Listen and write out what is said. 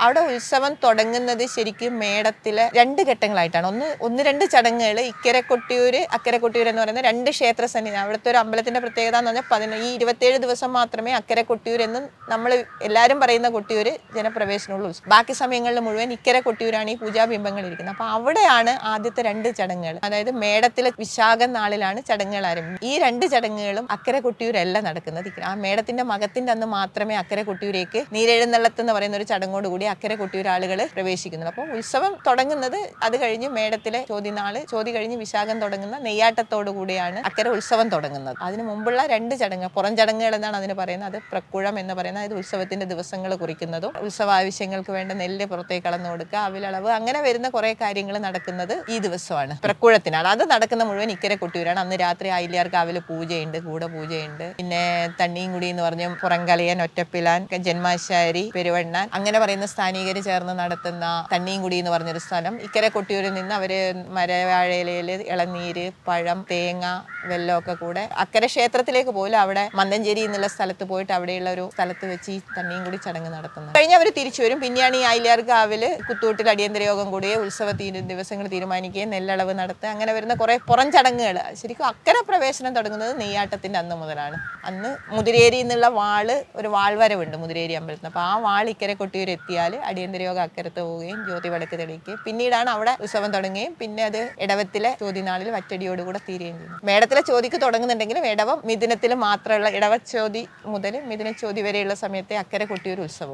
അവിടെ ഉത്സവം തുടങ്ങുന്നത് ശരിക്കും മേടത്തിലെ 2 ഘട്ടങ്ങളായിട്ടാണ്. ഒന്ന് രണ്ട് ചടങ്ങുകൾ. ഇക്കരെ കൊട്ടിയൂര് അക്കരെ കൊട്ടിയൂർ എന്ന് പറയുന്ന 2 ക്ഷേത്ര സന്നിധി. അവിടുത്തെ ഒരു അമ്പലത്തിന്റെ പ്രത്യേകത എന്ന് പറഞ്ഞാൽ ഈ 27 ദിവസം മാത്രമേ അക്കരെ കൊട്ടിയൂർ എന്ന് നമ്മൾ എല്ലാവരും പറയുന്ന കൊട്ടിയൂര് ജനപ്രവേശനമുള്ള ഉത്സവം. ബാക്കി സമയങ്ങളിൽ മുഴുവൻ ഇക്കരെ കൊട്ടിയൂരാണ് ഈ പൂജാബിംബങ്ങൾ ഇരിക്കുന്നത്. അപ്പൊ അവിടെയാണ് ആദ്യത്തെ 2 ചടങ്ങുകൾ. അതായത് മേടത്തിലെ വിശാഖം നാളിലാണ് ചടങ്ങുകൾ ആരംഭിക്കുന്നത്. ഈ 2 ചടങ്ങുകളും അക്കരെ കൊട്ടിയൂരല്ല നടക്കുന്നത്. ആ മേടത്തിന്റെ മകത്തിന്റെ അന്ന് മാത്രമേ അക്കരെ കൊട്ടിയൂരേക്ക് നീരെഴുന്നള്ളത്ത് എന്ന് പറയുന്ന ഒരു ചടങ്ങോടുകൂടി അക്കരെ കൊട്ടിയൂർ ആളുകൾ പ്രവേശിക്കുന്നത്. അപ്പോൾ ഉത്സവം തുടങ്ങുന്നത് അത് കഴിഞ്ഞ് മേടത്തിലെ ചോതി കഴിഞ്ഞ് വിശാഖം തുടങ്ങുന്ന നെയ്യാട്ടത്തോടു കൂടിയാണ് അക്കരെ ഉത്സവം തുടങ്ങുന്നത്. അതിന് മുമ്പുള്ള 2 ചടങ്ങ്, പുറം ചടങ്ങുകൾ എന്നാണ് അതിന് പറയുന്നത്. അത് പ്രക്കുഴം എന്ന് പറയുന്നത് അത് ഉത്സവത്തിന്റെ ദിവസങ്ങൾ കുറിക്കുന്നതും ഉത്സവാവശ്യങ്ങൾക്ക് വേണ്ട നെല്ല് പുറത്തേക്ക് കളന്നു കൊടുക്കുക, അവിലളവ്, അങ്ങനെ വരുന്ന കുറെ കാര്യങ്ങൾ നടക്കുന്നത് ഈ ദിവസമാണ്, പ്രക്കുഴത്തിനാണ്. അത് നടക്കുന്ന മുഴുവൻ ഇക്കരെ കൊട്ടിയൂരാണ്. അന്ന് രാത്രി ആയില്യാർക്കാവില് പൂജയുണ്ട്, കൂടപൂജയുണ്ട്. പിന്നെ തണ്ണിയും എന്ന് പറഞ്ഞ് പുറംകളിയൻ, ഒറ്റപ്പിലാൻ, ജന്മാശാരി, പെരുവണ്ണാൻ അങ്ങനെ പറയുന്ന സ്ഥാനീകര് ചേർന്ന് നടത്തുന്ന തണ്ണിയും എന്ന് പറഞ്ഞൊരു സ്ഥലം. ഇക്കരെ കൊട്ടിയൂരിൽ നിന്ന് അവര് മരവാഴയിലയില് ഇളനീര്, പഴം, തേങ്ങ, വെല്ലമൊക്കെ കൂടെ അക്കരെ ക്ഷേത്രത്തിലേക്ക് പോലും അവിടെ മന്തഞ്ചേരി എന്നുള്ള സ്ഥലത്ത് പോയിട്ട് അവിടെയുള്ള ഒരു സ്ഥലത്ത് വെച്ച് ഈ തണ്ണിയും ചടങ്ങ് നടത്തുന്നത്. കഴിഞ്ഞ് അവർ തിരിച്ചു വരും. പിന്നെയാണ് ഈ ആയില്യാർക്കാവില് കുത്തൂട്ടിൽ അടിയന്തര യോഗം കൂടിയ ഉത്സവ ദിവസങ്ങൾ തീരുമാനിക്കുകയും നെല്ലളവ് നടത്തുക, അങ്ങനെ വരുന്ന കുറെ പുറം ചടങ്ങുകൾ. ശരിക്കും അക്കരെ പ്രവേശനം തുടങ്ങുന്നത് നെയ്യാട്ടത്തിന്റെ അന്ന് മുതലാണ്. അന്ന് മുതിരേരി എന്നുള്ള ഒരു വാൾവരവുണ്ട് മുതിരേരി അമ്പലത്തിന്. അപ്പോൾ ആ വാൾ ഇക്കരെ കൊട്ടിയൂർ എത്തിയാൽ അടിയന്തര യോഗം അക്കരത്ത് പോവുകയും ജ്യോതി വിളക്ക് തെളിയിക്കുകയും പിന്നീടാണ് അവിടെ ഉത്സവം തുടങ്ങുകയും പിന്നെ അത് ഇടവത്തിലെ ചോതിനാളിൽ വറ്റടിയോടുകൂടെ തീരുകയും ചെയ്യുന്നു. മേടത്തിലെ ചോതിക്ക് തുടങ്ങുന്നുണ്ടെങ്കിലും ഇടവം മിഥുനത്തിൽ മാത്രമുള്ള ഇടവച്ചോതി മുതൽ മിഥുനച്ചോതി വരെയുള്ള സമയത്തെ അക്കരെ കൊട്ടിയൂർ ഉത്സവമുള്ളൂ.